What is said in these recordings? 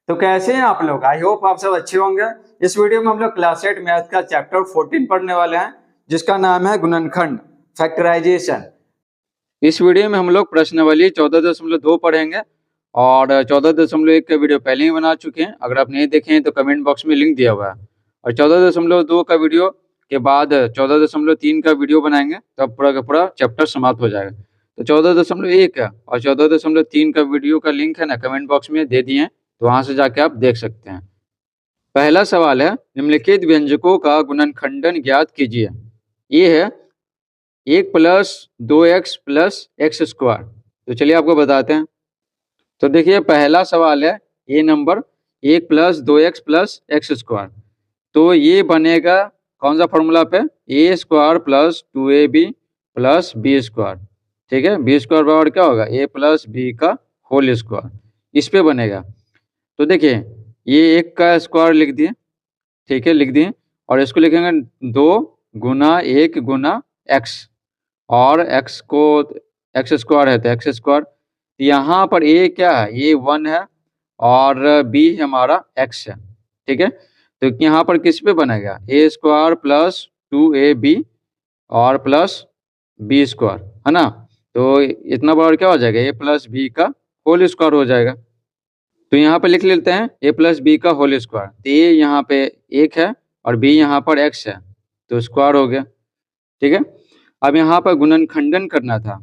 तो कैसे हैं आप लोग। आई होप आप सब अच्छे होंगे। इस वीडियो में हम लोग क्लास 8 मैथ का चैप्टर 14 पढ़ने वाले हैं, जिसका नाम है गुणनखंड, फैक्टराइजेशन। इस वीडियो में हम लोग प्रश्नावली 14.2 पढ़ेंगे और 14.1 का वीडियो पहले ही बना चुके हैं। अगर आप नहीं देखे हैं तो कमेंट बॉक्स में लिंक दिया हुआ है। और 14.2 का वीडियो के बाद 14.3 का वीडियो बनाएंगे, तब पूरा का पूरा चैप्टर समाप्त हो जाएगा। तो 14.1 है और 14.3 का वीडियो का लिंक है ना, कमेंट बॉक्स में दे दिए हैं, तो वहां से जाके आप देख सकते हैं। पहला सवाल है, निम्नलिखित व्यंजकों का गुणनखंडन ज्ञात कीजिए। ये है 1 plus 2x plus x square. तो चलिए आपको बताते हैं। तो देखिए पहला सवाल है A number, 1 plus 2x plus x square. तो ये बनेगा कौन सा फॉर्मूला पे, A square plus 2ab plus B square. ठीक है, बी स्क्वायर बराबर क्या होगा, ए प्लस बी का होल स्क्वायर। इस पे बनेगा। तो देखिए ये 1 का स्क्वायर लिख दिए, ठीक है लिख दिए, और इसको लिखेंगे 2 गुना 1 गुना एक्स, और एक्स को एक्स स्क्वायर है तो एक्स स्क्वायर। यहाँ पर ए क्या है, ये 1 है और बी हमारा एक्स है। ठीक है, तो यहाँ पर किस पे बनेगा, ए स्क्वायर प्लस 2ab और प्लस बी स्क्वायर, है ना। तो इतना बराबर क्या हो जाएगा, ए प्लस बी का होल स्क्वायर हो जाएगा। तो यहाँ पे लिख लेते हैं ए प्लस बी का होल स्क्वायर। तो ए यहाँ पे 1 है और बी यहाँ पर एक्स है, तो स्क्वायर हो गया। ठीक है, अब यहाँ पर गुणनखंडन करना था।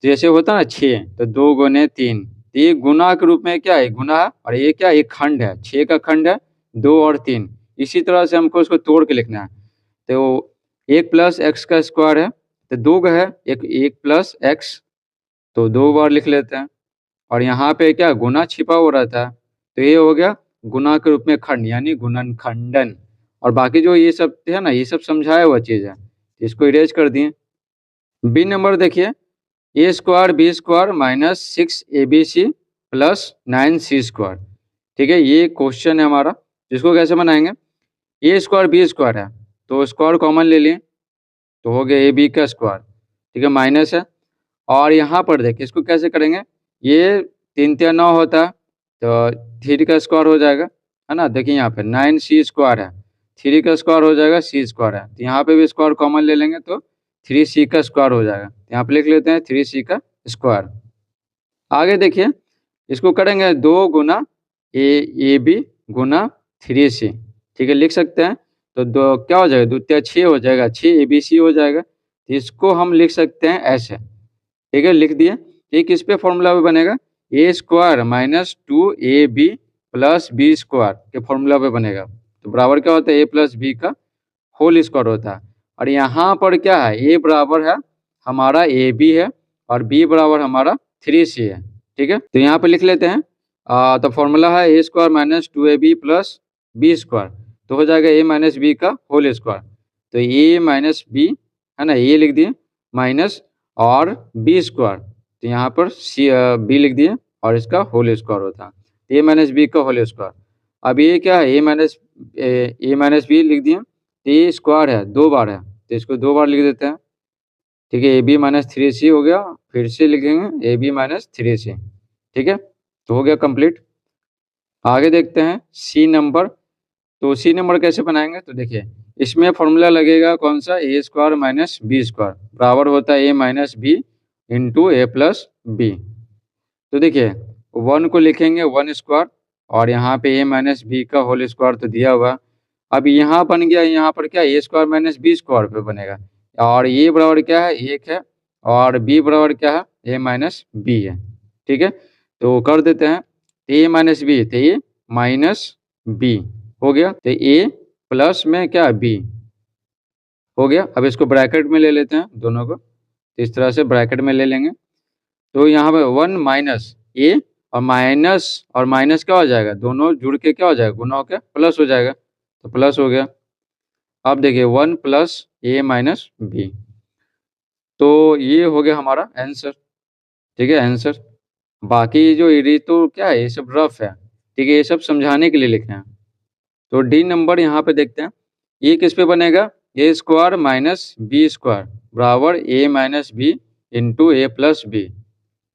जैसे होता ना 6, तो 2 गुने 3, तो ये गुना के रूप में क्या है, गुना है, और ये क्या एक खंड है, 6 का खंड है, 2 और 3। इसी तरह से हमको इसको तोड़ के लिखना है। तो 1 प्लस एक्स का स्क्वायर है, तो 2 का है, एक प्लस एक्स, तो 2 बार लिख लेते हैं। और यहाँ पे क्या गुना छिपा हो रहा था, तो ये हो गया गुना के रूप में खंड, यानी गुणनखंडन। और बाकी जो ये सब है ना, ये सब समझाया हुआ चीज़ है, इसको इरेज कर दिए। बी नंबर देखिए, A square B square minus 6abc plus 9c square. ठीक है, ये क्वेश्चन है हमारा, इसको कैसे बनाएंगे। ए स्क्वायर बी स्क्वायर है, तो स्क्वायर कॉमन ले लिए, तो हो गया ए बी का स्क्वायर। ठीक है, माइनस है, और यहाँ पर देखिए इसको कैसे करेंगे, ये 3 3 9 होता है, तो 3 का स्क्वायर हो जाएगा, है ना। देखिए यहाँ पे 9c स्क्वायर है, 3 का स्क्वायर हो जाएगा, c स्क्वायर है, तो यहाँ पे भी स्क्वायर कॉमन ले लेंगे तो 3c का स्क्वायर हो जाएगा। यहाँ पे लिख लेते हैं 3c का स्क्वायर। आगे देखिए इसको करेंगे 2 गुना ए बी गुना 3c। ठीक है, लिख सकते हैं। तो दो क्या हो जाएगा, 2 3 6 हो जाएगा, 6 abc हो जाएगा। तो इसको हम लिख सकते हैं ऐसे। ठीक है, लिख दिए। ये किस पे फॉर्मूला पे बनेगा, A square minus 2ab plus B square के फॉर्मूला पे बनेगा। तो बराबर क्या होता है, ए प्लस बी का होल स्क्वायर होता है। और यहाँ पर क्या है, ए बराबर है हमारा ए बी है, और बी बराबर हमारा 3c है। ठीक है, तो यहाँ पे लिख लेते हैं। तो फॉर्मूला है A square minus 2ab plus B square, तो हो जाएगा ए माइनस बी का होल स्क्वायर। तो ए माइनस बी है ना, ये लिख दिए, माइनस और बी स्क्वायर, तो यहाँ पर सी बी लिख दिए, और इसका होल स्क्वायर होता है ए माइनस बी का होल स्क्वायर। अब ये क्या है, ए माइनस बी लिख दिए, ए स्क्वायर है 2 बार है, तो इसको 2 बार लिख देते हैं। ठीक है, ए बी माइनस 3c हो गया, फिर से लिखेंगे ए बी माइनस 3c। ठीक है, तो हो गया कंप्लीट। आगे देखते हैं सी नंबर। तो सी नंबर कैसे बनाएंगे, तो देखिए इसमें फॉर्मूला लगेगा कौन सा, ए स्क्वायर माइनस बी स्क्वायर बराबर होता है A minus b into a plus B. तो देखिए 1 को लिखेंगे 1 स्क्वायर, और यहाँ पे ए माइनस बी का होल स्क्वायर तो दिया हुआ। अब यहाँ बन गया, यहाँ पर क्या ए स्क्वायर माइनस बी स्क्वायर पे बनेगा, और ये बराबर क्या है 1 है, और बी बराबर क्या है ए माइनस बी है। ठीक है, तो कर देते हैं, ए माइनस बी तो ए माइनस बी हो गया, तो ए प्लस में क्या बी हो गया। अब इसको ब्रैकेट में ले लेते हैं दोनों को, तो इस तरह से ब्रैकेट में ले लेंगे। तो यहाँ पे 1 माइनस ए और माइनस क्या हो जाएगा, दोनों जुड़ के क्या हो जाएगा, गुना होकर प्लस हो जाएगा, तो प्लस हो गया। अब देखिए 1 प्लस ए माइनस बी, तो ये हो गया हमारा आंसर। ठीक है, आंसर। बाकी जो ये तो क्या है, ये सब रफ है। ठीक है, ये सब समझाने के लिए लिखे हैं। तो डी नंबर यहाँ पे देखते हैं, ये किस पे बनेगा, A square minus b square बराबर a minus b into a plus b.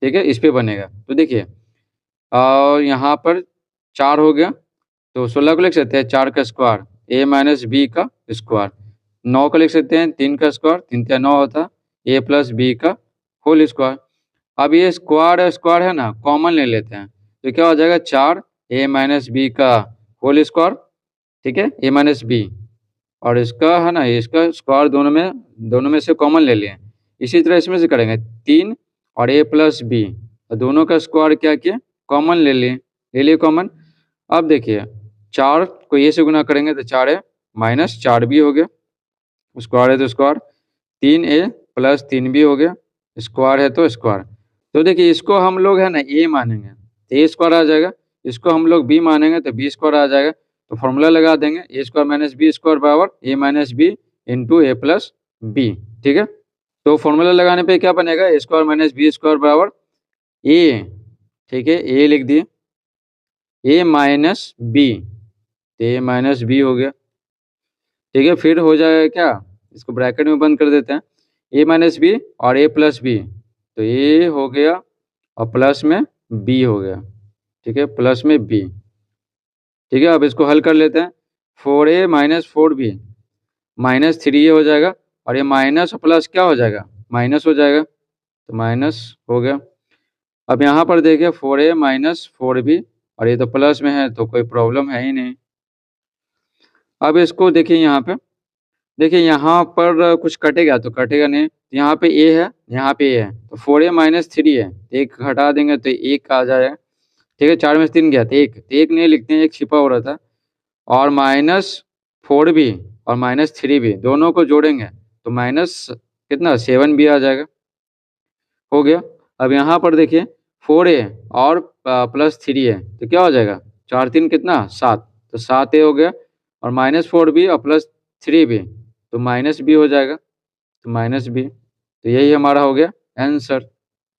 ठीक है, इस पे बनेगा। तो देखिए और यहाँ पर 4 हो गया, तो 16 को लिख सकते हैं 4 का स्क्वायर, ए माइनस बी का स्क्वायर। 9 को लिख सकते हैं 3 का स्क्वायर, 3 तिया 9 होता, ए प्लस बी का होल स्क्वायर। अब ये स्क्वायर स्क्वायर है ना, कॉमन ले लेते हैं, तो क्या हो जाएगा 4 ए माइनस बी का होल स्क्वायर, ठीक है, ए माइनस बी, और इसका है ना, इसका स्क्वायर दोनों में से कॉमन ले लिए। इसी तरह इसमें से करेंगे 3 और ए प्लस बी, दोनों का स्क्वायर क्या किया, कॉमन ले लिए कॉमन। अब देखिए 4 को ए से गुना करेंगे तो 4 ए माइनस 4 बी हो गया, स्क्वायर है तो स्क्वायर, 3 ए प्लस 3 बी हो गया, स्क्वायर है तो स्क्वायर। तो देखिए इसको हम लोग है ना ए मानेंगे तो ए स्क्वायर आ जाएगा, इसको हम लोग बी मानेंगे तो बी स्क्वायर आ जाएगा। तो फॉर्मूला लगा देंगे ए स्क्वायर माइनस बी स्क्वायर बराबर a minus b into a plus b, ठीक है। तो फॉर्मूला लगाने पे क्या बनेगा, A square minus b square बराबर ए, ठीक है, ए लिख दिए, ए माइनस बी, तो ए माइनस बी हो गया, ठीक है। फिर हो जाएगा क्या, इसको ब्रैकेट में बंद कर देते हैं, ए माइनस बी और ए प्लस बी, तो ए हो गया और प्लस में बी हो गया, ठीक है, प्लस में बी, ठीक है। अब इसको हल कर लेते हैं, 4a minus 4b minus 3a हो जाएगा, और ये माइनस और प्लस क्या हो जाएगा, माइनस हो जाएगा, तो माइनस हो गया। अब यहाँ पर देखिए 4a माइनस 4b, और ये तो प्लस में है तो कोई प्रॉब्लम है ही नहीं। अब इसको देखिए यहाँ पे, देखिए यहाँ पर कुछ कटेगा तो कटेगा नहीं, यहाँ पे a है, यहाँ पे a है, तो 4a माइनस 3 है, एक हटा देंगे तो 1 आ जाएगा, ठीक है। 4 में से 3 गया तो 1 नहीं लिखते हैं, एक छिपा हो रहा था, और माइनस 4b और माइनस 3b दोनों को जोड़ेंगे तो माइनस कितना 7b आ जाएगा, हो गया। अब यहाँ पर देखिए 4a और प्लस 3 है तो क्या हो जाएगा, 4 3 कितना 7, तो 7a हो गया, और माइनस 4b और प्लस 3b तो माइनस b हो जाएगा, तो माइनस b, तो यही हमारा हो गया आंसर।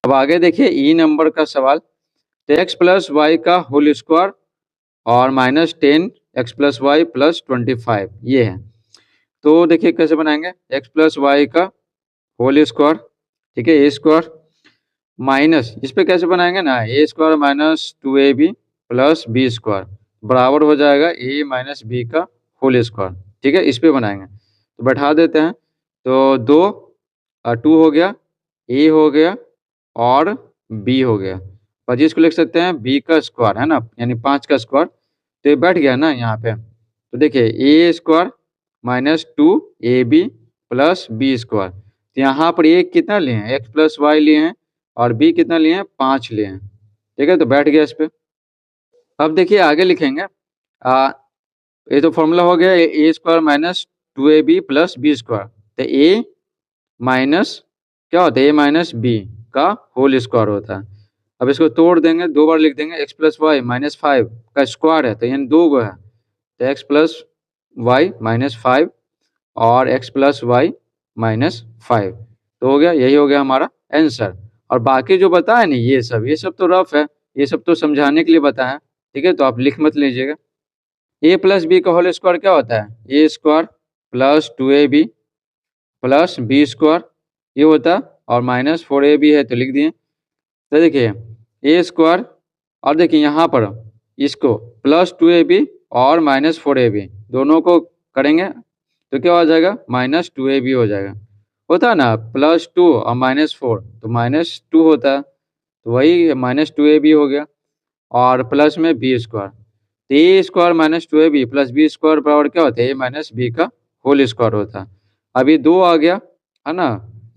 अब आगे देखिए ई नंबर का सवाल, तो x प्लस वाई का होल स्क्वायर और minus 10 x plus y plus 25 ये है। तो देखिए कैसे बनाएंगे, x प्लस वाई का होल स्क्वायर, ठीक है, ए स्क्वायर माइनस, इस पे कैसे बनाएंगे ना, A square minus 2ab plus B square बराबर हो जाएगा ए माइनस बी का होल स्क्वायर, ठीक है, इस पे बनाएंगे। तो बैठा देते हैं, तो 2 हो गया, ए हो गया और बी हो गया, 25 को लिख सकते हैं बी का स्क्वायर, है ना, यानी 5 का स्क्वायर, तो ये बैठ गया ना यहाँ पे। तो देखिए A square minus 2ab plus B square, तो यहाँ पर ए कितना लिए हैं, एक्स प्लस वाई लिए हैं, और बी कितना लिए हैं 5 लिए हैं, ठीक है, तो बैठ गया इस पे। अब देखिए आगे लिखेंगे, ये तो फॉर्मूला हो गया A square minus 2ab plus B square, तो ए माइनस क्या होता है, ए माइनस बी का होल स्क्वायर होता है। अब इसको तोड़ देंगे, 2 बार लिख देंगे, एक्स प्लस वाई माइनस 5 का स्क्वायर है तो यानी 2 गो है, तो एक्स प्लस वाई माइनस 5 और एक्स प्लस वाई माइनस 5, तो हो गया, यही हो गया हमारा आंसर। और बाकी जो बताया नहीं ये सब तो रफ है, ये सब तो समझाने के लिए बताया, ठीक है, तो आप लिख मत लीजिएगा। ए प्लस बी का होल स्क्वायर क्या होता है, A square plus 2ab plus B square ये होता है, और माइनस 4ab है तो लिख दिए। तो देखिए ए स्क्वायर, और देखिए यहाँ पर इसको प्लस 2ab और माइनस 4ab दोनों को करेंगे तो क्या हो जाएगा, माइनस 2ab हो जाएगा, होता है ना, प्लस 2 और माइनस 4 तो माइनस 2 होता है, तो वही माइनस 2ab हो गया, और प्लस में बी स्क्वायर, तो A square minus 2ab plus B square बराबर क्या होता है, ए माइनस बी का होल स्क्वायर होता है। अभी 2 आ गया है ना,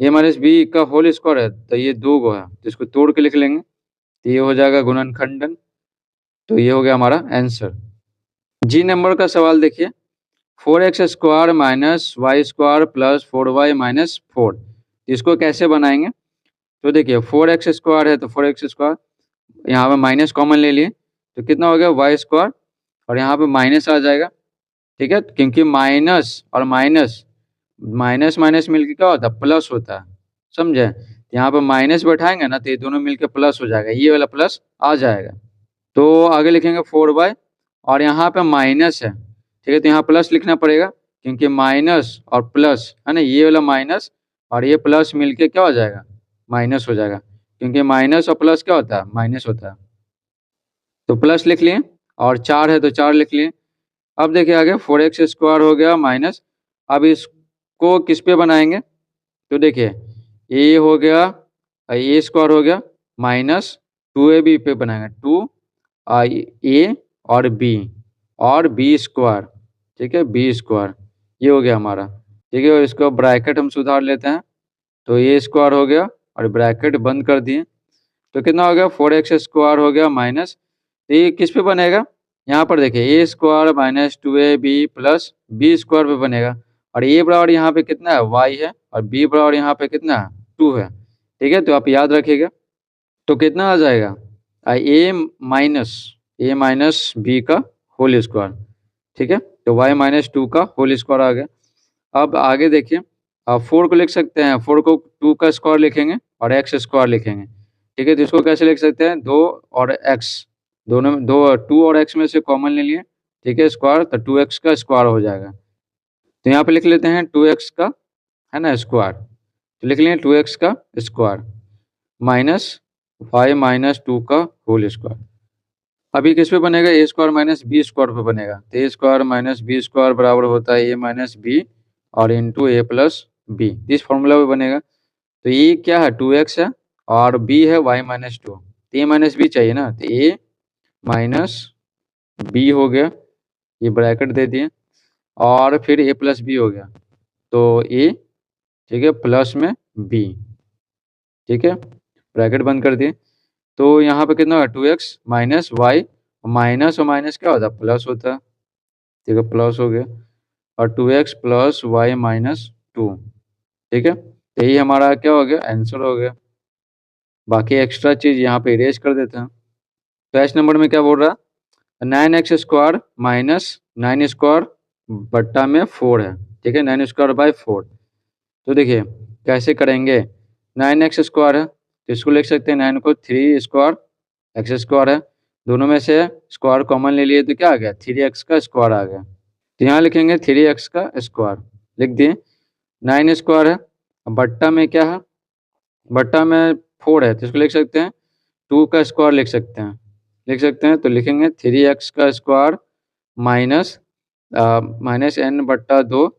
ए माइनस बी का होल स्क्वायर है तो ये 2 गो है, तो इसको तोड़ के लिख लेंगे, तो ये हो जाएगा गुणनखंडन, तो ये हो गया हमारा आंसर। जी नंबर का सवाल देखिए, 4x square minus y square plus 4y minus 4, इसको कैसे बनाएंगे। तो देखिए 4x स्क्वायर है तो 4x स्क्वायर, यहाँ पे माइनस कॉमन ले लिए तो कितना हो गया वाई स्क्वायर, और यहाँ पे माइनस आ जाएगा, ठीक है, क्योंकि माइनस और माइनस माइनस माइनस मिलके क्या होता है प्लस होता है, समझे, यहाँ पे माइनस बैठाएंगे ना तो ये दोनों मिलके प्लस हो जाएगा, ये वाला प्लस आ जाएगा। तो आगे लिखेंगे 4y, और यहाँ पे माइनस है, ठीक है, तो यहाँ प्लस लिखना पड़ेगा क्योंकि माइनस और प्लस है ना, ये वाला माइनस और ये प्लस मिलके क्या हो जाएगा माइनस हो जाएगा, क्योंकि माइनस और प्लस क्या होता है माइनस होता है, तो प्लस लिख लिए। और 4 है तो 4 लिख लिए। अब देखिए आगे 4x स्क्वायर हो गया माइनस, अब इसको किस पे बनाएंगे, तो देखिए ए हो गया, ए स्क्वायर हो गया माइनस 2ab पे बनाएंगे, 2a और बी स्क्वायर, ठीक है, बी स्क्वायर, ये हो गया हमारा, ठीक है। और इसको ब्रैकेट हम सुधार लेते हैं, तो ए स्क्वायर हो गया और ब्रैकेट बंद कर दिए, तो कितना हो गया 4x स्क्वायर हो गया माइनस, तो ये किस पे बनेगा, यहाँ पर देखिए A square minus 2ab plus B square पे बनेगा, और ए बराबर यहाँ पे कितना है y है, और बी बराबर यहाँ पे कितना है 2 है, ठीक है। तो आप याद रखिएगा, तो कितना आ जाएगा ए माइनस बी का होल स्क्वायर, ठीक है। तो y माइनस 2 का होल स्क्वायर आ गया। अब आगे देखिए, आप 4 को लिख सकते हैं, 4 को 2 का स्क्वायर लिखेंगे और x स्क्वायर लिखेंगे, ठीक है। तो इसको कैसे लिख सकते हैं, 2 और x, दोनों में 2 2 और x में से कॉमन ले लिए, ठीक है, स्क्वायर, तो 2x का स्क्वायर हो जाएगा। तो यहाँ पे लिख लेते हैं 2x का, है ना, स्क्वायर, तो लिख लें 2x का स्क्वायर माइनस y माइनस 2 का होल स्क्वायर। अभी किस पे बनेगा, A square minus b square पे बनेगा, तो A square minus b square बराबर होता है ए माइनस बी और इंटू ए प्लस बी, इस फॉर्मूला पे बनेगा। तो ये क्या है 2x है और b है y माइनस 2, तो ए माइनस बी चाहिए ना, तो ए माइनस बी हो गया, ये ब्रैकेट दे दिए, और फिर ए प्लस बी हो गया, तो ए, ठीक है, प्लस में बी, ठीक है, ब्रैकेट बंद कर दिए। तो यहाँ पे कितना होगा 2x माइनस वाई, माइनस और माइनस क्या होता है प्लस होता है, ठीक है, प्लस हो गया, और 2x प्लस वाई माइनस 2, ठीक है। तो यही हमारा क्या हो गया आंसर हो गया। बाकी एक्स्ट्रा चीज़ यहाँ पे इरेज कर देते हैं। तो एच नंबर में क्या बोल रहा है 9x स्क्वायर माइनस 9 स्क्वायर बट्टा में 4 है, ठीक है, 9 स्क्वायर बाई 4। तो देखिए कैसे करेंगे, 9x स्क्वायर है तो इसको लिख सकते हैं 9 को 3 स्क्वायर एक्स स्क्वायर है, दोनों में से स्क्वायर कॉमन ले लिए तो क्या आ गया 3x का स्क्वायर आ गया। तो यहाँ लिखेंगे 3x का स्क्वायर लिख दिए, 9 स्क्वायर है, अब बट्टा में क्या है, बट्टा में 4 है तो इसको लिख सकते हैं 2 का स्क्वायर लिख सकते हैं, तो लिखेंगे 3x का स्क्वायर माइनस माइनस n बट्टा 2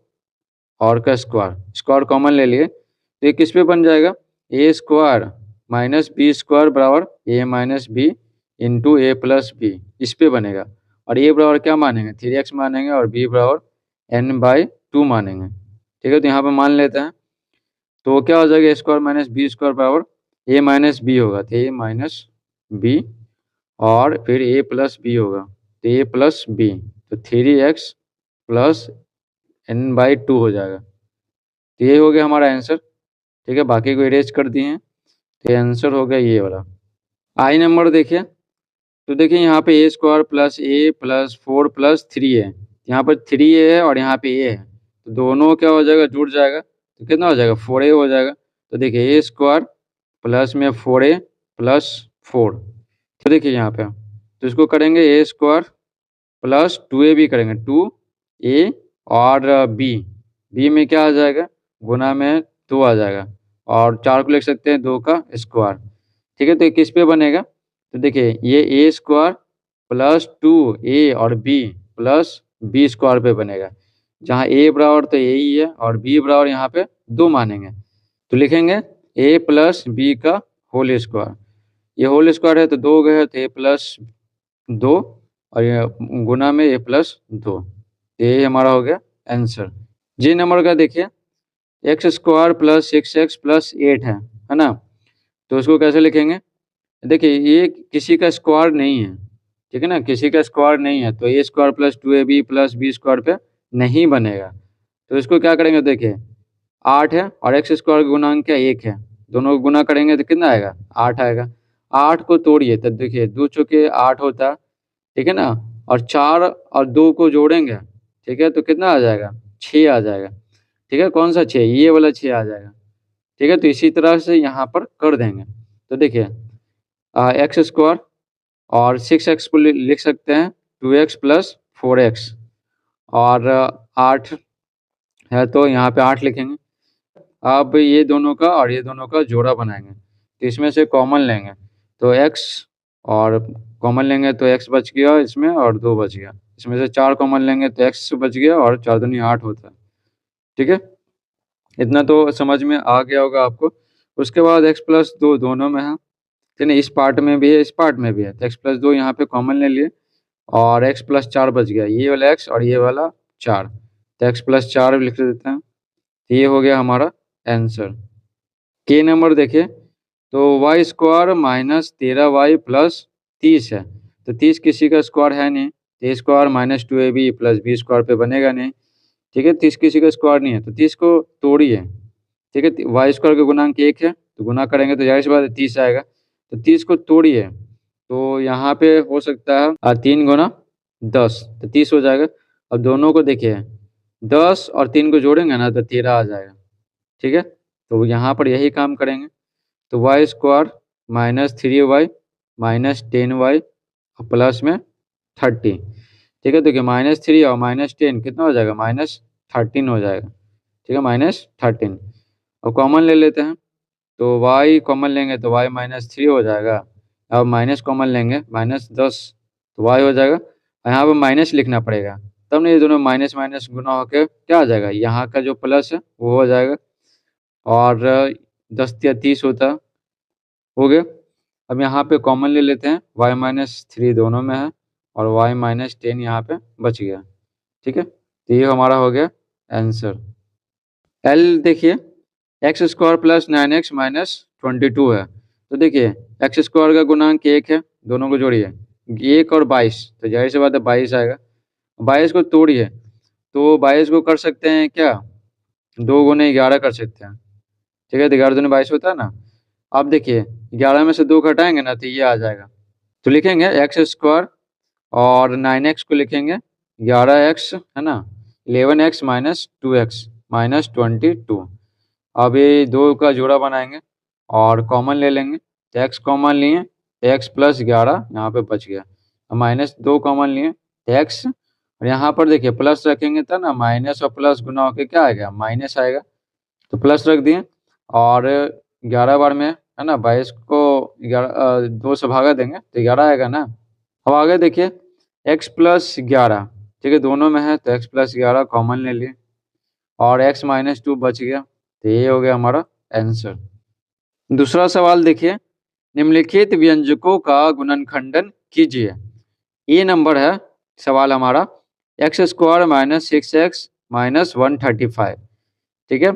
और का स्क्वायर कॉमन ले लिए, तो ये किस पे बन जाएगा A square minus b square बराबर a minus b into a plus B, इस पे बनेगा। और ए बराबर क्या मानेंगे 3x मानेंगे और बी बराबर n बाई 2 मानेंगे, ठीक है। तो यहाँ पे मान लेते हैं, तो क्या हो जाएगा A square minus b square बराबर ए माइनस बी होगा, तो ए माइनस बी और फिर ए प्लस बी होगा, तो ए प्लस बी, तो 3x प्लस n बाई 2 हो जाएगा। तो ये हो गया हमारा आंसर, ठीक है। बाकी को इरेज कर दिए हैं, तो आंसर हो गया ये वाला। आई नंबर देखिए, तो देखिए यहाँ पे A square plus A plus 4 plus 3 है, यहाँ पर 3a है और यहाँ पे ए है, तो दोनों क्या हो जाएगा जुड़ जाएगा, तो कितना हो जाएगा 4a हो जाएगा। तो देखिए ए स्क्वायर प्लस में 4a प्लस 4, तो देखिए यहाँ पे तो इसको करेंगे ए स्क्वायर प्लस 2ab करेंगे 2a और बी में क्या आ जाएगा गुना में 2 आ जाएगा, और 4 को लिख सकते हैं 2 का स्क्वायर, ठीक है। तो ये किस पे बनेगा, तो देखिए ये ए स्क्वायर प्लस 2a और b प्लस बी स्क्वायर पे बनेगा, जहाँ a बराबर तो ए ही है और b बराबर यहाँ पे 2 मानेंगे, तो लिखेंगे a प्लस बी का होल स्क्वायर, ये होल स्क्वायर है तो 2 गए तो a प्लस 2 और ये गुना में a प्लस 2, ये हमारा हो गया आंसर। जी नंबर का देखिए x square plus 6x plus 8 है ना, तो उसको कैसे लिखेंगे, देखिए ये किसी का स्क्वायर नहीं है, ठीक है ना, किसी का स्क्वायर नहीं है, तो A square plus 2ab plus B square पे नहीं बनेगा। तो इसको क्या करेंगे, देखिए 8 है और एक्स स्क्वायर का गुणांक क्या 1 है, दोनों को गुना करेंगे तो कितना आएगा 8 आएगा। 8 को तोड़िए तो देखिए 2 चौके 8 होता है, ठीक है ना, और 4 और 2 को जोड़ेंगे, ठीक है, तो कितना आ जाएगा 6 आ जाएगा, ठीक है। कौन सा 6, ये वाला 6 आ जाएगा, ठीक है। तो इसी तरह से यहाँ पर कर देंगे, तो देखिए एक्स स्क्वायर और 6x को लिख सकते हैं 2x प्लस 4x, और 8 है तो यहाँ पे 8 लिखेंगे। अब ये दोनों का और ये दोनों का जोड़ा बनाएंगे, तो इसमें से कॉमन लेंगे, तो x और कॉमन लेंगे तो x बच गया इसमें और 2 बच गया। इसमें से 4 कॉमन लेंगे तो x बच गया और 4 दूनी 8 होता है। ठीक है, इतना तो समझ में आ गया होगा आपको। उसके बाद x+2 दोनों में है, ठीक है, इस पार्ट में भी है इस पार्ट में भी है, तो x+2 यहाँ पे कॉमन ले लिए और x+4 बच गया, ये वाला x और ये वाला 4, तो x+4 लिख देते हैं। तो ये हो गया हमारा आंसर। के नंबर देखिए, तो y² माइनस 13y प्लस 30 है, तो 30 किसी का स्क्वायर है नहीं, तो a square minus 2ab plus b square पे बनेगा नहीं। ठीक है, 30 किसी का स्क्वायर नहीं है, तो 30 को तोड़िए। ठीक है, y स्क्वायर का गुणांक 1 है, तो गुना करेंगे तो जाहिर सी बात है 30 आएगा, तो 30 को तोड़िए, तो यहाँ पे हो सकता है 3 गुना 10, तो 30 हो जाएगा। अब दोनों को देखिए, 10 और 3 को जोड़ेंगे ना तो 13 आ जाएगा। ठीक है, तो यहाँ पर यही काम करेंगे, तो y² minus 3y minus 10y plus में 30। ठीक है, तो क्या -3 और -10 कितना हो जाएगा, -13 हो जाएगा। ठीक है, -13। और कॉमन ले लेते हैं, तो y कॉमन लेंगे तो y -3 हो जाएगा। अब माइनस कॉमन लेंगे -10, तो y हो जाएगा। यहाँ पर माइनस लिखना पड़ेगा, तब नहीं ये दोनों माइनस माइनस गुना होकर क्या आ जाएगा, यहाँ का जो प्लस है वो हो जाएगा और 10 या 30 होता हो गया। अब यहाँ पे कॉमन ले लेते हैं, y-3 दोनों में है और y-10 यहाँ पे बच गया। ठीक है, तो ये हमारा हो गया आंसर। एल देखिए, x² प्लस 9x माइनस 22 है, तो देखिए x² का गुणांक 1 है, दोनों को जोड़िए 1 और 22, तो जाहिर सी बात है 22 आएगा। 22 को तोड़िए, तो 22 को कर सकते हैं क्या, 2 गुने 11 कर सकते हैं। ठीक है, तो 11 दूनी 22 होता है ना। अब देखिए 11 में से 2 घटाएंगे ना तो ये आ जाएगा, तो लिखेंगे x² और 9x को लिखेंगे 11x, है ना, 11x माइनस 2x माइनस 22। अब ये 2 का जोड़ा बनाएंगे और कॉमन ले लेंगे, तो x कॉमन लिए तो x प्लस 11 यहाँ पे बच गया, -2 कॉमन लिए तो x, और यहाँ पर देखिए प्लस रखेंगे तो ना माइनस और प्लस गुना होकर क्या आएगा, माइनस आएगा, तो प्लस रख दिए और 11 बार में, है ना, 22 को 2 से भागा देंगे तो 11 आएगा ना। अब आगे देखिए x+11, ठीक है, दोनों में है, तो x+11 कॉमन ले लिए और x-2 बच गया, तो ये हो गया हमारा आंसर। दूसरा सवाल देखिए, निम्नलिखित व्यंजकों का गुणनखंडन कीजिए। ये नंबर है सवाल हमारा, x² माइनस 6x माइनस 135। ठीक है,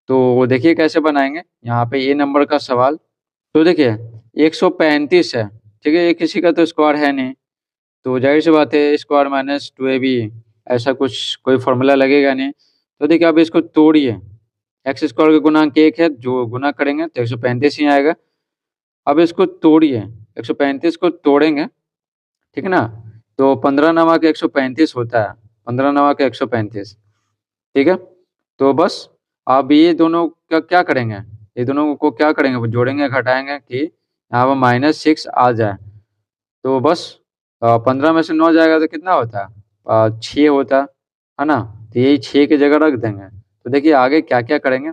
तो देखिए कैसे बनाएंगे यहाँ पे ये नंबर का सवाल। तो देखिए 135 है, ठीक है, ये किसी का तो स्क्वायर है नहीं, तो जाहिर सी बात है स्क्वायर माइनस 2ab ऐसा कुछ कोई फॉर्मूला लगेगा नहीं। तो देखिए अब इसको तोड़िए, x² का गुणांक 1 है, जो गुना करेंगे तो 135 ही आएगा। अब इसको तोड़िए, 135 को तोड़ेंगे, ठीक है ना, तो 15 नवा के 135 होता है, 15 नवा के 135। ठीक है, तो बस अब ये दोनों का क्या करेंगे, ये दोनों को क्या करेंगे, जोड़ेंगे घटाएंगे कि यहाँ पर -6 आ जाए, तो बस 15 में से 9 जाएगा तो कितना होता है, 6 होता है ना, तो यही 6 की जगह रख देंगे। तो देखिए आगे क्या क्या करेंगे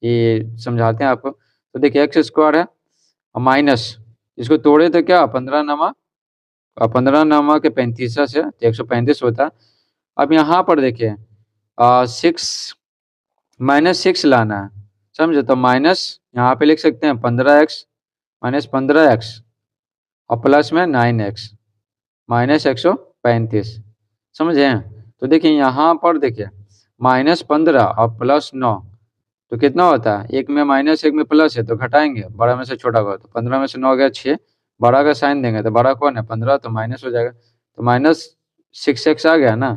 ये समझाते हैं आपको। तो देखिए x² है और माइनस, इसको तोड़े तो क्या 15 नमा के 35 से तो 135 होता। अब यहाँ पर देखिए 6 -6 लाना है, समझे, तो माइनस यहाँ पे लिख सकते हैं 15x माइनस 15x और प्लस में 9x माइनस 135, समझे। तो देखिए यहाँ पर देखिए -15 और +9 तो कितना होता है, एक में माइनस एक में प्लस है, तो घटाएंगे बड़ा में से छोटा को, तो 15 में से 9 गया 6, बड़ा का साइन देंगे तो बड़ा कौन है 15, तो माइनस हो जाएगा, तो -6x आ गया ना।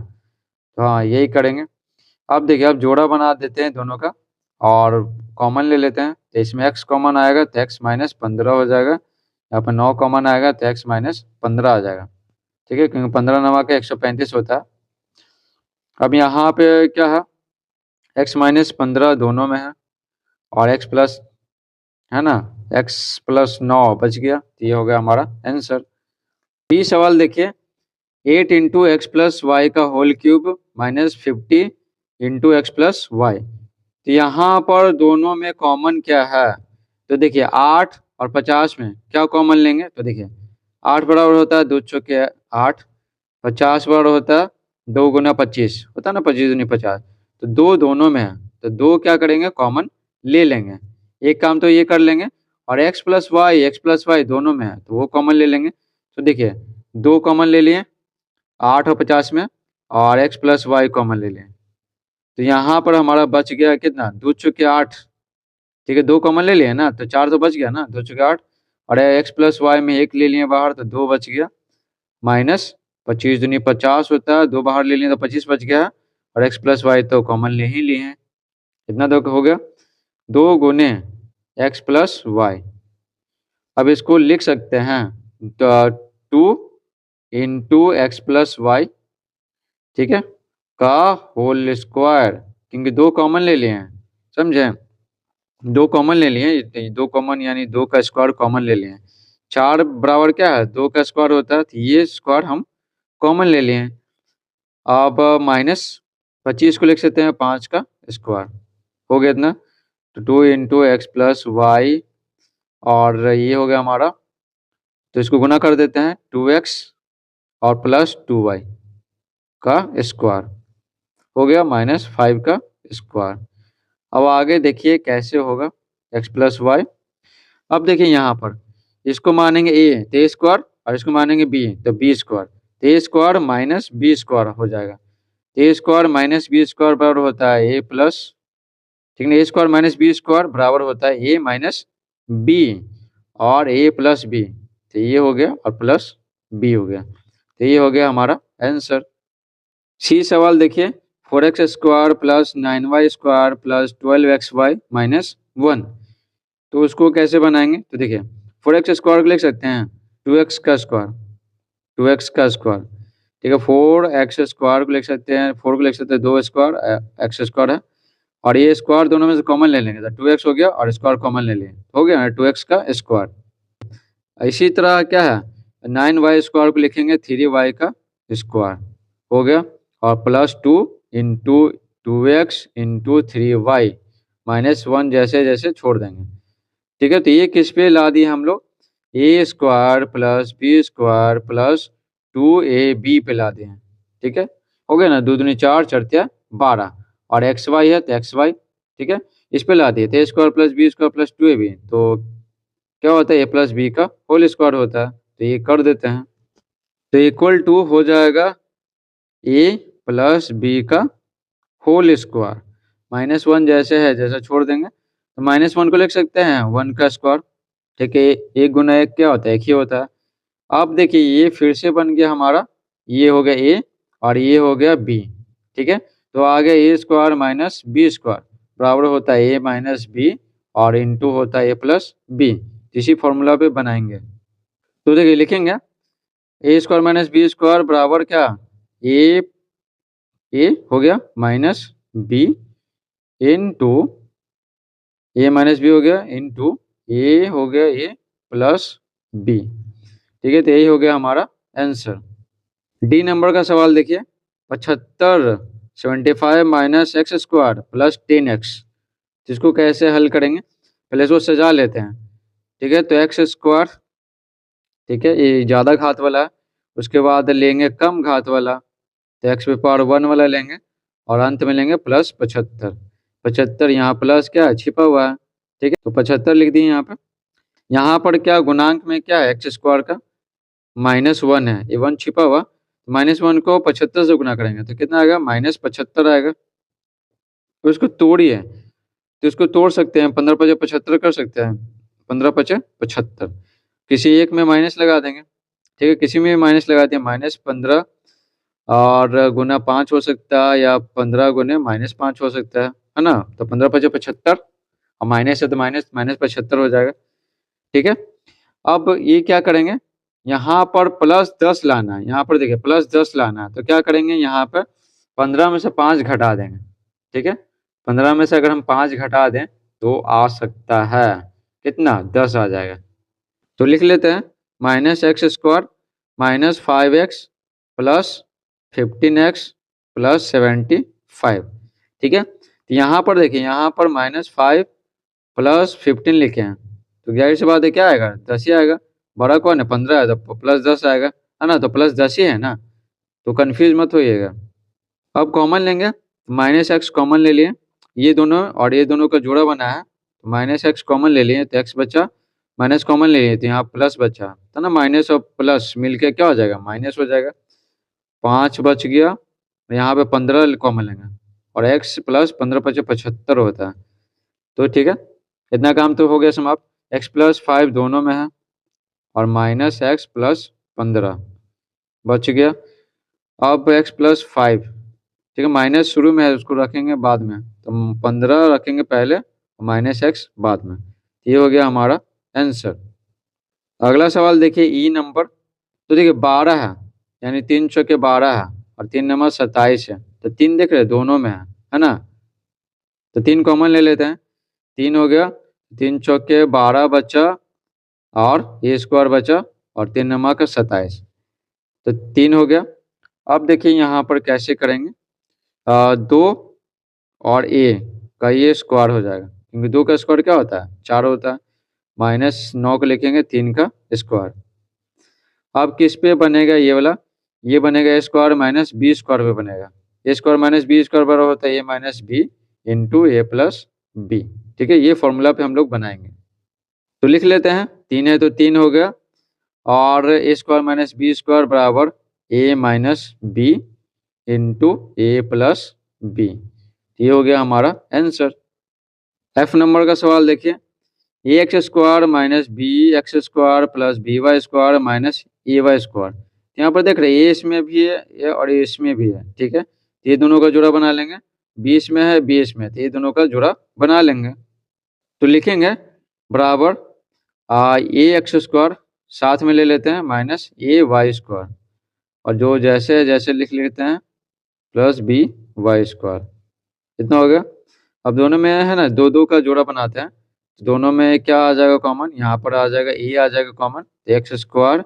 तो हाँ यही करेंगे। अब देखिए अब जोड़ा बना देते हैं दोनों का और कॉमन ले लेते हैं, तो इसमें x कॉमन आएगा तो x -15 हो जाएगा, यहाँ पर 9 कॉमन आएगा तो x -15 आ जाएगा। ठीक है, क्योंकि 15 नवा के 135 होता है। अब यहाँ पे क्या है, x -15 दोनों में है और x प्लस, है ना, x+9 बच गया, तो ये हो गया हमारा आंसर। बी सवाल देखिए, 8 × x + y का होल क्यूब -50 × x + y, तो यहाँ पर दोनों में कॉमन क्या है, तो देखिए 8 और 50 में क्या कॉमन लेंगे, तो देखिए 8 बराबर होता है 2 चौके 8, 50 बराबर होता है 2 गुना 25 होता है ना, 25 दूनी 50। तो दो दोनों में है तो दो क्या करेंगे कॉमन ले लेंगे। एक काम तो ये कर लेंगे और x प्लस वाई दोनों में है तो वो कॉमन ले लेंगे। तो देखिए दो कॉमन ले लिए 8 और 50 में, और x प्लस वाई कॉमन ले लिए। तो यहाँ पर हमारा बच गया कितना 2 चौके 8, ठीक है, दो कॉमन ले लिए ना तो 4 तो बच गया ना, 2 चौके 8, और x प्लस वाई में एक ले लिए बाहर तो 2 बच गया, माइनस 25 दूनी 50 होता है, 2 बाहर ले लिए तो 25 बच गया, और x प्लस वाई तो कॉमन ले ही लिए हैं। कितना दो हो गया 2 गुने x प्लस वाई। अब इसको लिख सकते हैं 2 इंटू एक्स प्लस वाई, ठीक है, का होल स्क्वायर, क्योंकि दो कॉमन ले लिए हैं, समझे, दो कॉमन ले लिए, दो कॉमन यानी 2 का स्क्वायर कॉमन ले लिए। 4 बराबर क्या है 2 का स्क्वायर होता है, तो ये स्क्वायर हम कॉमन ले लिए। अब माइनस 25 को लिख सकते हैं 5 का स्क्वायर, हो गया इतना, तो 2 इंटू एक्स प्लस वाई, और ये हो गया हमारा, तो इसको गुना कर देते हैं 2x और प्लस 2y का स्क्वायर, हो गया माइनस 5 का स्क्वायर। अब आगे देखिए कैसे होगा x प्लस वाई। अब देखिए यहाँ पर इसको मानेंगे a तो a स्क्वायर, और इसको मानेंगे b तो b स्क्वायर, तो a square minus b square हो जाएगा। a square minus b square बराबर होता है a प्लस, ठीक है, a square minus b square बराबर होता है a माइनस b और a प्लस b, तो ये हो गया और प्लस b हो गया, तो ये हो गया हमारा आंसर। सी सवाल देखिए 4x square plus 9y square plus 12xy minus 1, तो उसको कैसे बनाएंगे, तो देखिए 4x स्क्वायर को लिख सकते हैं 2x का स्क्वायर, 2x का स्क्वायर, ठीक है, 4x स्क्वायर को लिख सकते हैं, 4 को लिख सकते हैं 2 स्क्वायर x स्क्वायर है, और ये स्क्वायर दोनों में से कॉमन ले लेंगे तो 2x हो गया, और स्क्वायर कॉमन ले लिए, हो गया ना 2x का स्क्वायर। इसी तरह क्या है 9y स्क्वायर को लिखेंगे 3y का स्क्वायर, हो गया, और plus 2 into 2x into 3y minus 1 जैसे जैसे छोड़ देंगे, ठीक है। तो ये किस पे ला दिए हम लोग, A square plus B square plus 2ab पे ला दिए, ठीक है, हो गया ना, 2 दूनी 4 चरतिया 12, और एक्स वाई है तो एक्स वाई, ठीक है, इस पे ला दिए, तो A square plus B square plus 2ab, तो क्या होता है ए प्लस बी का होल स्क्वायर होता है, तो ये कर देते हैं, तो इक्वल टू हो जाएगा ए प्लस बी का होल स्क्वायर, माइनस 1 जैसे है जैसा छोड़ देंगे, तो माइनस 1 को लिख सकते हैं 1 का स्क्वायर, ठीक है, एक गुना एक क्या होता है एक ही होता है। अब देखिए ये फिर से बन गया हमारा, ये हो गया ए और ये हो गया बी, ठीक है, तो आ गया A square minus b square बराबर होता है ए माइनस बी, और इंटू होता है ए प्लस बी, इसी फॉर्मूला पे बनाएंगे। तो देखिए लिखेंगे a square minus b square बराबर क्या, ए हो गया माइनस बी इंटू ए माइनस बी हो गया इंटू ए हो गया ए प्लस बी, ठीक है, तो यही हो गया हमारा आंसर। डी नंबर का सवाल देखिए 75 75 minus x square plus 10x, जिसको कैसे हल करेंगे, पहले इसको सजा लेते हैं, ठीक है, तो एक्स स्क्वायर, ठीक है, ये ज़्यादा घात वाला है, उसके बाद लेंगे कम घात वाला, तो एक्स पे पावर 1 वाला लेंगे, और अंत में लेंगे प्लस 75, 75 यहाँ प्लस क्या है छिपा हुआ है, ठीक है, तो 75 लिख दिए यहाँ पे। यहाँ पर क्या गुणांक में क्या है एक्स स्क्वायर का माइनस 1 है, ये 1 छिपा हुआ, माइनस 1 को 75 से गुना करेंगे तो कितना आएगा माइनस 75 आएगा। तो इसको तोड़िए, तो इसको तोड़ सकते हैं 15 पचे 75 कर सकते हैं, 15 पचे 75, किसी एक में माइनस लगा देंगे, ठीक है, किसी में माइनस लगा दिया माइनस 15 और गुना 5 हो सकता है, या 15 गुने माइनस 5 हो सकता है ना, तो 15 पचे 75 और माइनस है तो माइनस माइनस 75 हो जाएगा, ठीक है। अब ये क्या करेंगे, यहाँ पर प्लस 10 लाना है, यहाँ पर देखिए प्लस 10 लाना है, तो क्या करेंगे यहाँ पर 15 में से 5 घटा देंगे, ठीक है, 15 में से अगर हम 5 घटा दें तो आ सकता है कितना 10 आ जाएगा, तो लिख लेते हैं minus x square minus 5x plus 15x plus 75, ठीक है, तो यहाँ पर देखिए यहाँ पर माइनस 5 प्लस 15 लिखे हैं, तो जाहिर सी बात है क्या आएगा 10 ही आएगा, बड़ा कौन है 15 है तो +10 आएगा, है ना, तो +10 ही है ना, तो कन्फ्यूज मत होइएगा। अब कॉमन लेंगे, -x कॉमन ले लिए, ये दोनों और ये दोनों का जोड़ा बना है, -x कॉमन ले लिए तो x बचा, माइनस कॉमन ले लिए तो यहाँ प्लस बचा, तो ना माइनस और प्लस मिलके क्या हो जाएगा, माइनस हो जाएगा। 5 बच गया, यहाँ पे 15 कॉमन लेंगे और x प्लस 15 × 5 = 75 होता है। तो ठीक है, इतना काम तो हो गया समाप्त। x + 5 दोनों में है और -x + 15 बच गया। अब x + 5, ठीक है, माइनस शुरू में है उसको रखेंगे बाद में, तो 15 रखेंगे पहले -x बाद में। ये हो गया हमारा आंसर। अगला सवाल देखिए ई नंबर, तो देखिए 12 है, यानी 3 चौके 12 है और 3 नंबर 27 है, तो 3 देख रहे हैं दोनों में है ना, तो 3 कॉमन ले लेते हैं, 3 हो गया, 3 चौके 12 बचा और ए स्क्वायर बचा और 3 नंबर का 27, तो 3 हो गया। अब देखिए यहाँ पर कैसे करेंगे, 2 और ए का ये स्क्वायर हो जाएगा, क्योंकि 2 का स्क्वायर क्या होता है 4 होता है, -9 को लिखेंगे 3 का स्क्वायर। अब किस पे बनेगा ये वाला, ये बनेगा a square minus b square पे बनेगा, a square minus b square बराबर होता है a minus b into a plus b. ठीक है, ये फॉर्मूला पे हम लोग बनाएंगे, तो लिख लेते हैं, 3 है तो 3 हो गया और a square minus b square बराबर a minus b into a plus b, ये हो गया हमारा आंसर। एफ नंबर का सवाल देखिए, A X square minus B X square plus B Y square minus A Y square, यहाँ पर देख रहे हैं ए इसमें भी है ये और ए इसमें भी है, ठीक है, तो ये दोनों का जोड़ा बना लेंगे, बी इसमें है बी इसमें, तो ये दोनों का जोड़ा बना लेंगे, तो लिखेंगे बराबर ए एक्स स्क्वायर साथ में ले लेते हैं माइनस ए वाई स्क्वायर, और जो जैसे जैसे लिख लेते हैं प्लस बी वाई स्क्वायर, इतना हो गया। अब दोनों में है ना 2 2 का जोड़ा बनाते हैं, दोनों में क्या आ जाएगा कॉमन, यहाँ पर आ जाएगा ए आ जाएगा कॉमन, तो x square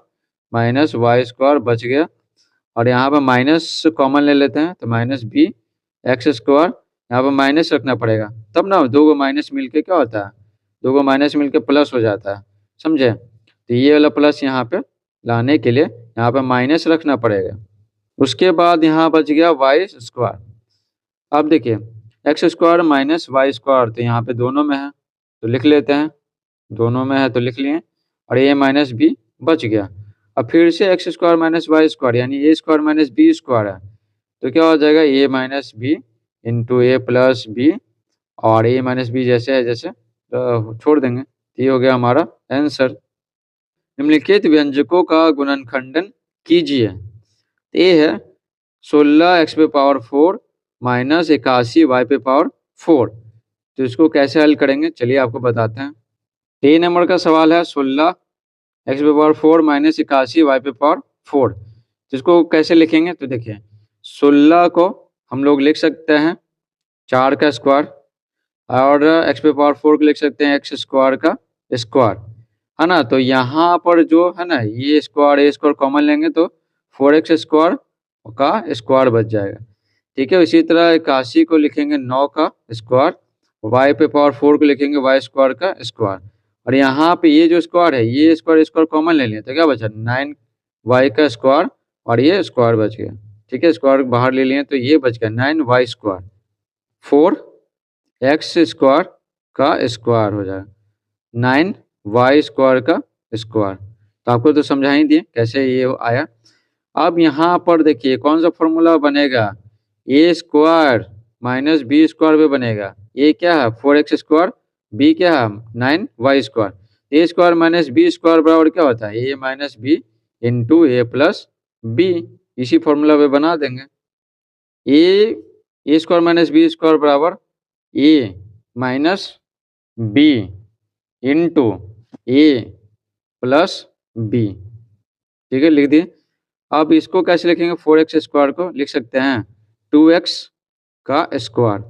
minus y square बच गया, और यहाँ पर माइनस कॉमन ले लेते हैं तो माइनस बी एक्स स्क्वायर, यहाँ पर माइनस रखना पड़ेगा तब ना 2 को माइनस मिलके क्या होता है, 2 को माइनस मिलके प्लस हो जाता है, समझे, तो ये वाला प्लस यहाँ पे लाने के लिए यहाँ पे माइनस रखना पड़ेगा। उसके बाद यहाँ बच गया वाई स्क्वायर। अब देखिए x square minus y square, तो यहाँ पे दोनों में है तो लिख लेते हैं, दोनों में है तो लिख लिए, और ए माइनस बी बच गया। अब फिर से x square minus y square यानी a square minus b square है, तो क्या हो जाएगा ए minus b into a plus b, और ए माइनस बी जैसे है जैसे छोड़ देंगे, तो ये हो गया हमारा आंसर। निम्नलिखित व्यंजकों का गुणनखंडन कीजिए, ए है 16x⁴ माइनस 81y⁴, तो इसको कैसे हल करेंगे चलिए आपको बताते हैं। ए नंबर का सवाल है 16x⁴ माइनस 81y⁴, तो इसको कैसे लिखेंगे, तो देखिए 16 को हम लोग लिख सकते हैं 4 का स्क्वायर, और x⁴ को लिख सकते हैं x स्क्वायर का स्क्वायर, है ना, तो यहाँ पर जो है ना ये स्क्वायर ए स्क्वायर कॉमन लेंगे तो 4x स्क्वायर का स्क्वायर बच जाएगा, ठीक है। इसी तरह 81 को लिखेंगे 9 का स्क्वायर, y⁴ को लिखेंगे y स्क्वायर का स्क्वायर, और यहाँ पे ये जो स्क्वायर है ये स्क्वायर स्क्वायर कॉमन ले लिया तो क्या बचा 9y का स्क्वायर, और ये स्क्वायर बच गया, ठीक है, स्क्वायर बाहर ले लिए तो ये बच गया 9y स्क्वायर, 4x स्क्वायर का स्क्वायर हो जाएगा 9y स्क्वायर का स्क्वायर, तो आपको तो समझा ही दिए कैसे ये आया। अब यहाँ पर देखिए कौन सा फॉर्मूला बनेगा, A square minus b square पे बनेगा, ए क्या है 4x स्क्वायर, बी क्या है 9y स्क्वायर, ए स्क्वायर माइनस बी स्क्वायर बराबर क्या होता है A minus b into a plus B, इसी फॉर्मूला पे बना देंगे, ए स्क्वायर माइनस बी स्क्वायर बराबर a minus b into a plus b, ठीक है, लिख दिए। अब इसको कैसे लिखेंगे 4x स्क्वायर को लिख सकते हैं 2x का स्क्वायर,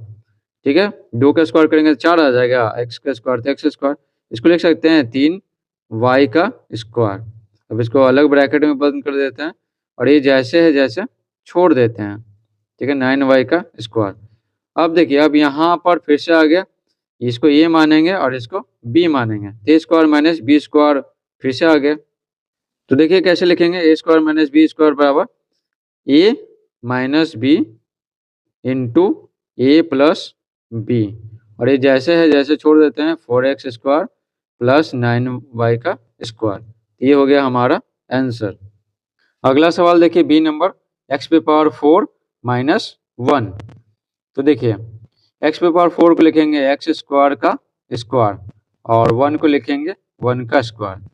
ठीक है, 2 का स्क्वायर करेंगे तो 4 आ जाएगा, x का स्क्वायर तो x स्क्वायर, इसको लिख सकते हैं 3y का स्क्वायर। अब इसको अलग ब्रैकेट में बंद कर देते हैं और ये जैसे है जैसे छोड़ देते हैं, ठीक है, 9y का स्क्वायर। अब देखिए अब यहाँ पर फिर से आ गया, इसको a मानेंगे और इसको b मानेंगे, तो a square minus b square फिर से आ गया, तो देखिए कैसे लिखेंगे, a square minus b square बराबर a minus b into a plus b, और ये जैसे है जैसे छोड़ देते हैं 4x स्क्वायर प्लस 9y का स्क्वायर। ये हो गया हमारा आंसर। अगला सवाल देखिए बी नंबर, एक्स पे पावर 4 माइनस 1। तो देखिए एक्स पे पावर 4 को लिखेंगे एक्स स्क्वायर का स्क्वायर और 1 को लिखेंगे 1 का स्क्वायर।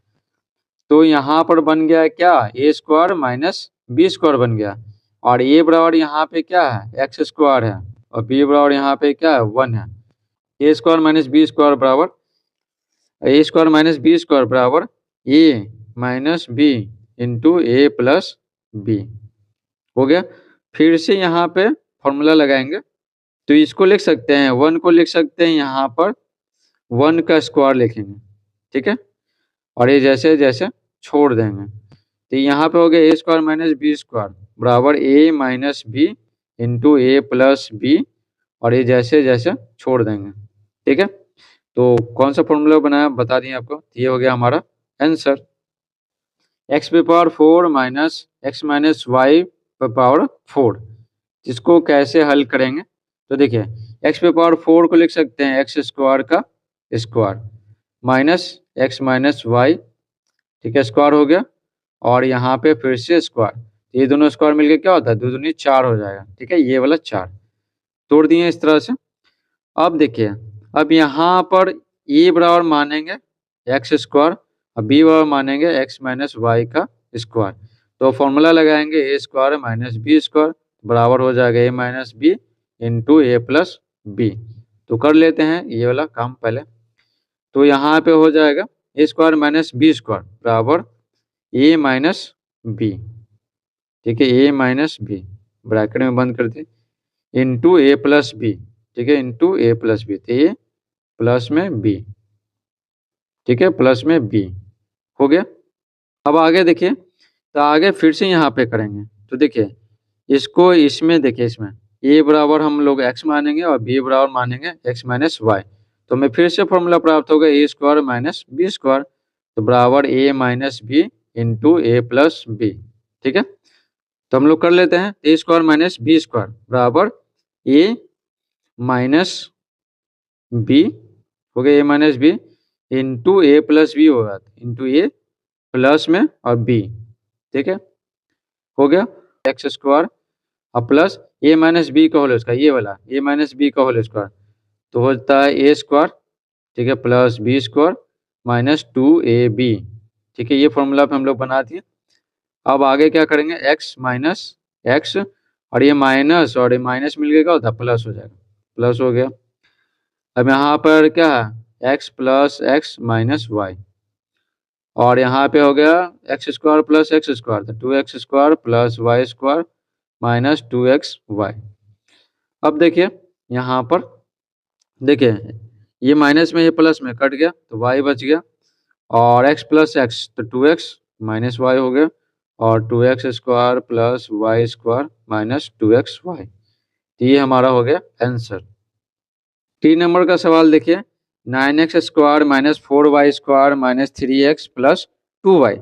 तो यहाँ पर बन गया क्या, ए स्क्वायर माइनस बी स्क्वायर बन गया, और ए बराबर यहाँ पे क्या है एक्स स्क्वायर है, और बी बराबर यहाँ पे क्या है 1 है। A square minus b square बराबर ए स्क्वायर माइनस बी स्क्वायर बराबर a minus b into a plus B हो गया। फिर से यहाँ पे फॉर्मूला लगाएंगे, तो इसको लिख सकते हैं 1 को लिख सकते हैं यहाँ पर 1 का स्क्वायर लिखेंगे, ठीक है, और ये जैसे जैसे छोड़ देंगे, तो यहाँ पे हो गया A square minus b square बराबर a minus b into a plus b, और ये जैसे जैसे छोड़ देंगे, ठीक है। तो कौन सा फॉर्मूला बनाया बता दिए आपको, ये हो गया हमारा आंसर। एक्स पे power 4 minus x minus y पे पावर 4, इसको कैसे हल करेंगे, तो देखिए एक्स पे पावर 4 को लिख सकते हैं एक्स स्क्वायर का square minus x minus y, ठीक है, स्क्वायर हो गया, और यहाँ पे फिर से स्क्वायर, ये दोनों स्क्वायर मिलके क्या होता है 2 दूनी 4 हो जाएगा, ठीक है, ये वाला 4 तोड़ दिए इस तरह से। अब देखिए अब यहाँ पर ए बराबर मानेंगे एक्स स्क्वायर और बी बराबर मानेंगे एक्स माइनस वाई का स्क्वायर, तो फॉर्मूला लगाएंगे ए स्क्वायर माइनस बी स्क्वायर बराबर हो जाएगा ए minus b into a plus B. तो कर लेते हैं ये वाला काम पहले, तो यहाँ पे हो जाएगा A square minus b square बराबर ए माइनस बी, ठीक है, ए माइनस बी ब्रैकेट में बंद कर दिए इंटू ए प्लस बी, ठीक है, इंटू ए प्लस बी, तो ए प्लस में बी, ठीक है, प्लस में बी हो गया। अब आगे देखिए, तो आगे फिर से यहाँ पे करेंगे, तो देखिए इसको इसमें देखिए इसमें ए बराबर हम लोग एक्स मानेंगे और बी बराबर मानेंगे एक्स माइनस वाई, तो हमें फिर से फॉर्मूला प्राप्त होगा ए स्क्वायर माइनस बी स्क्वायर, तो बराबर a minus b into a plus b, ठीक है। तो हम लोग कर लेते हैं ए स्क्वायर माइनस बी स्क्वायर बराबर ए माइनस बी हो गया, ए minus b into a plus B होगा इंटू ए प्लस में और बी, ठीक है, हो गया एक्स स्क्वायर और प्लस ए माइनस बी का होल स्क्वायर, ये वाला ए माइनस बी का होल स्क्वायर, तो होता है ए स्क्वायर, ठीक है, plus B square minus 2ab, ठीक है, ये फॉर्मूला पे हम लोग बना दिए। अब आगे क्या करेंगे एक्स माइनस एक्स और ये माइनस मिल गया होता प्लस हो जाएगा, प्लस हो गया। अब यहाँ पर क्या है x plus x minus y, और यहाँ पे हो गया x square plus x square, तो 2x square plus y square minus 2xy। अब देखिए यहाँ पर देखिए ये माइनस में ये प्लस में कट गया तो y बच गया, और x प्लस एक्स तो 2x माइनस वाई हो गया, और 2x square plus y square minus 2xy, तो ये हमारा हो गया आंसर। 3 नंबर का सवाल देखिए 9x square minus 4y square minus 3x plus 2y,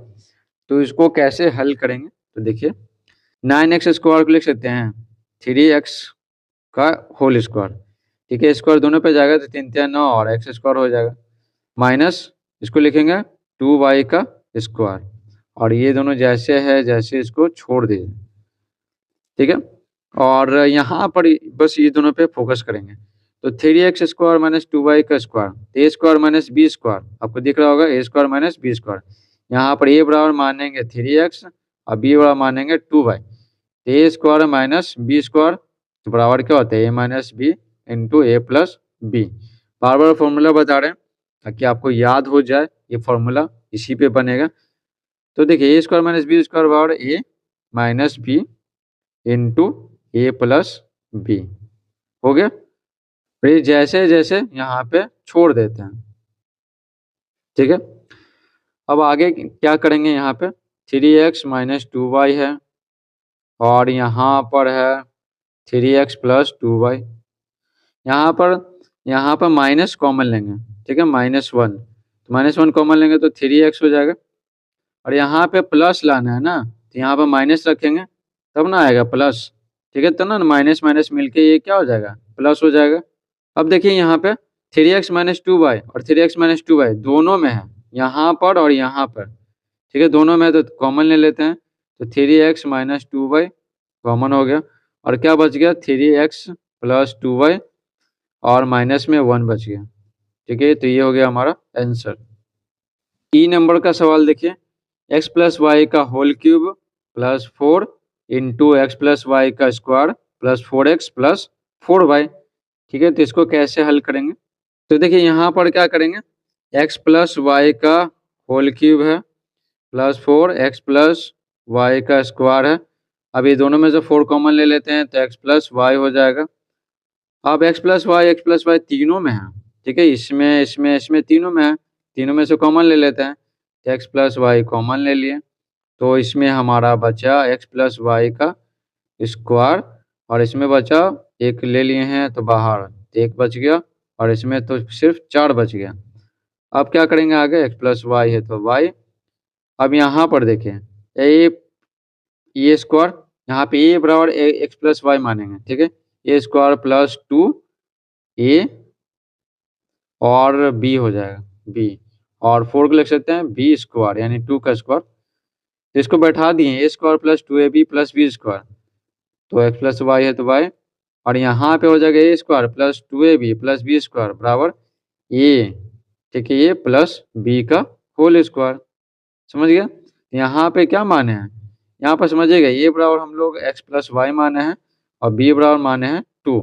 तो इसको कैसे हल करेंगे, तो देखिए 9x स्क्वायर को लिख सकते हैं 3x का होल स्क्वायर, ठीक है, स्क्वायर दोनों पे जाएगा तो 3 3 9 और x स्क्वायर हो जाएगा, माइनस इसको लिखेंगे 2y का स्क्वायर, और ये दोनों जैसे है जैसे इसको छोड़ दीजिए, ठीक है, और यहाँ पर बस ये दोनों पे फोकस करेंगे, तो 3x स्क्वायर माइनस 2y का स्क्वायर ए स्क्वायर माइनस बी स्क्वायर, आपको दिख रहा होगा ए स्क्वायर माइनस बी स्क्वायर, यहाँ पर ए बराबर मानेंगे 3x और बी बराबर मानेंगे 2y, ए स्क्वायर माइनस बी स्क्वायर तो बराबर क्या होता है A minus b into a plus B. Bar bar formula बता रहे हैं ताकि आपको याद हो जाए, ये फॉर्मूला इसी पे बनेगा। तो देखिए A square minus b square बराबर a minus b into a plus B हो गया, फिर जैसे जैसे यहाँ पे छोड़ देते हैं, ठीक है। अब आगे क्या करेंगे, यहाँ पे 3x माइनस 2y है, और यहाँ पर है 3x प्लस 2y, यहाँ पर माइनस कॉमन लेंगे, ठीक है, -1, तो -1 कॉमन लेंगे तो 3x हो जाएगा, और यहाँ पे प्लस लाना है ना, तो यहाँ पे माइनस रखेंगे तब ना आएगा प्लस। ठीक है, तो ना माइनस माइनस मिलके ये क्या हो जाएगा, प्लस हो जाएगा। अब देखिए यहाँ पे 3x माइनस 2y और 3x माइनस 2y दोनों में है, यहाँ पर और यहाँ पर। ठीक है, दोनों में है तो कॉमन ले लेते हैं, तो 3x माइनस 2y कॉमन हो गया, और क्या बच गया 3x प्लस 2y और माइनस में 1 बच गया। ठीक है, तो ये हो गया हमारा आंसर। ई नंबर का सवाल देखिए, x प्लस वाई का whole cube plus 4 into X plus Y का square plus 4x plus 4y। ठीक है, तो इसको कैसे हल करेंगे, तो देखिए यहाँ पर क्या करेंगे, x प्लस वाई का होल क्यूब है प्लस 4x प्लस वाई का स्क्वायर है। अब ये दोनों में से 4 कॉमन ले लेते हैं तो x प्लस वाई हो जाएगा। अब x प्लस वाई तीनों में है। ठीक है, इसमें तीनों में है, तीनों में से कॉमन ले लेते हैं, तो x प्लस वाई कॉमन ले लिए, तो इसमें हमारा बचा x प्लस वाई का स्क्वायर, और इसमें बचा एक ले लिए हैं तो बाहर, तो एक बच गया, और इसमें तो सिर्फ 4 बच गया। अब क्या करेंगे आगे, x प्लस वाई है तो y। अब यहाँ पर देखें ए स्क्वायर, यहाँ पे ए बराबर एक्स प्लस वाई मानेंगे। ठीक है, ए स्क्वायर प्लस 2a और b हो जाएगा b, और 4 को लिख सकते हैं b स्क्वायर यानी 2 का स्क्वायर। तो इसको बैठा दिए, A square plus 2ab plus b square, तो एक्स प्लस वाई है तो y, और यहाँ पे हो जाएगा A square plus 2ab plus b square बराबर ए। ठीक है, ये प्लस b का होल स्क्वायर। समझ गया, यहाँ पे क्या माने हैं, यहाँ पर समझिएगा ये बराबर हम लोग x प्लस वाई माने हैं और b बराबर माने हैं 2।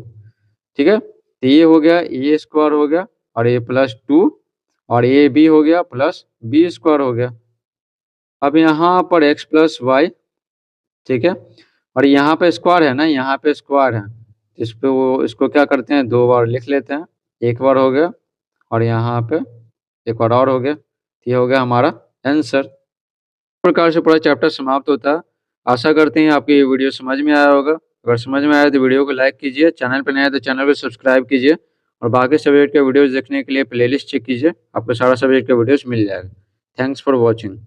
ठीक है, तो ये हो गया ए स्क्वायर हो गया और ए प्लस 2, और ए बी हो गया प्लस बी स्क्वायर हो गया। अब यहाँ पर x प्लस वाई, ठीक है, और यहाँ पे स्क्वायर है ना, यहाँ पे स्क्वायर है, इस पे वो इसको क्या करते हैं 2 बार लिख लेते हैं, एक बार हो गया और यहाँ पे एक बार और हो गया। ये हो गया हमारा आंसर। इस प्रकार से पूरा चैप्टर समाप्त होता है। आशा करते हैं आपको ये वीडियो समझ में आया होगा। अगर समझ में आया तो वीडियो को लाइक कीजिए, चैनल पर नया है तो चैनल को सब्सक्राइब कीजिए, और बाकी सब्जेक्ट के वीडियोस देखने के लिए प्लेलिस्ट चेक कीजिए, आपको सारा सब्जेक्ट के वीडियोस मिल जाएगा। Thanks for watching.